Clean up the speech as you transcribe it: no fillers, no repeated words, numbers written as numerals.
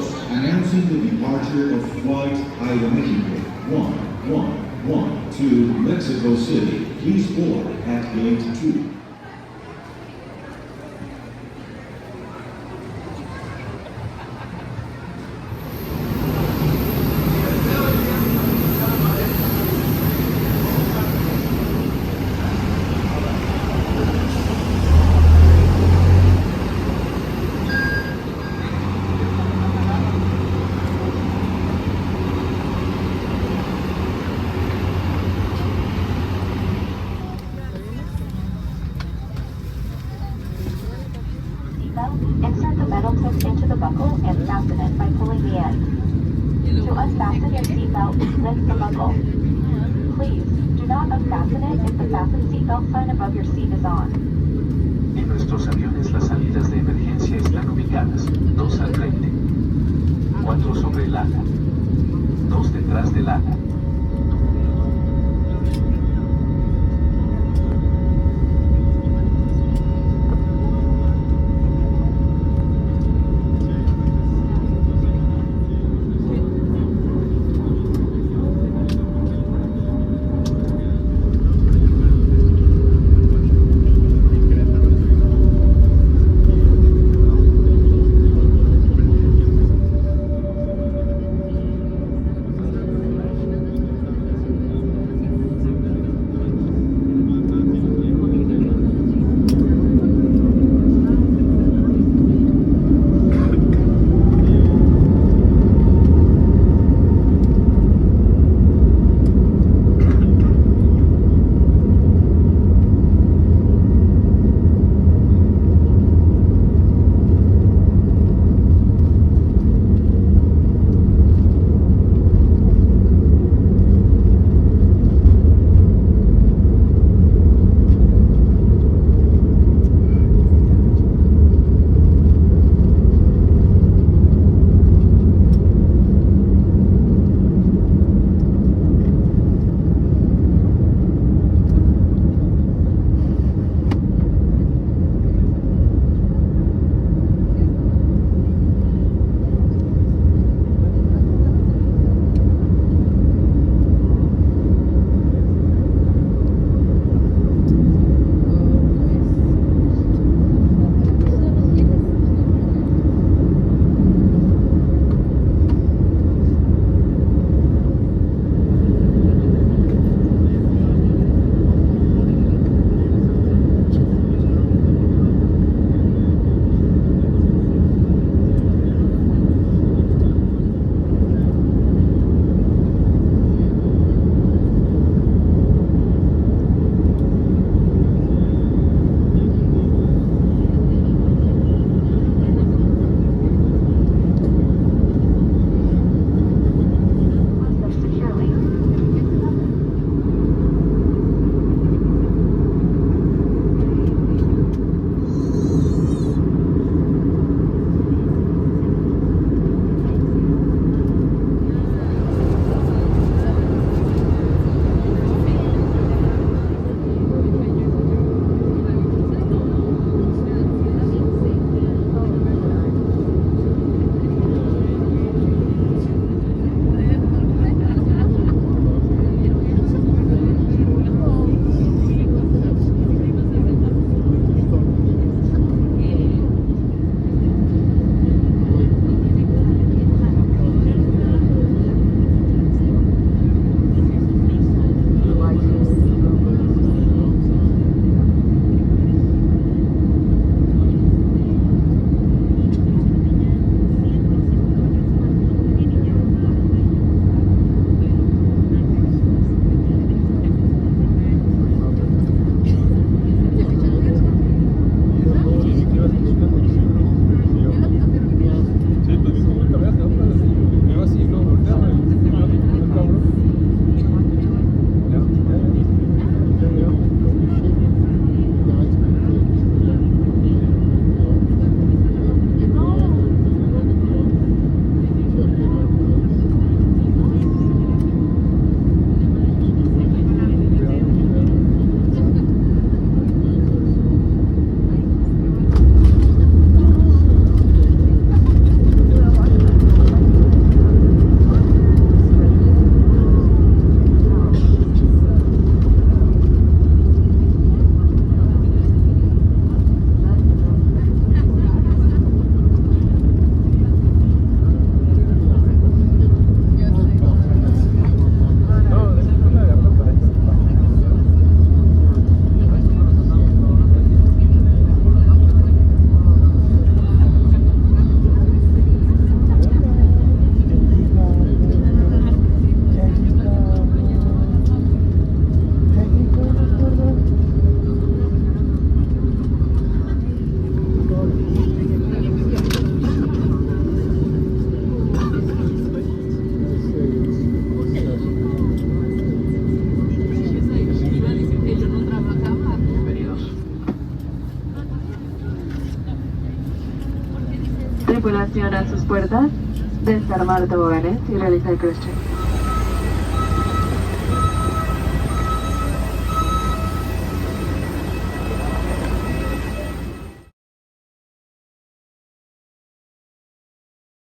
Todos announcing the departure of Flight Aeroméxico 111 to Mexico City. Please board at Gate 2. Insert the metal tip into the buckle and fasten it by pulling the end. To unfasten your seatbelt, lift the buckle. Please, do not unfasten it if the fasten seatbelt sign above your seat is on. En nuestros aviones las salidas de emergencia están ubicadas, 2 al frente, 4 sobre el ala, 2 detrás del ala. Atención a sus puertas, desarmar toboganes y realizar cross-check.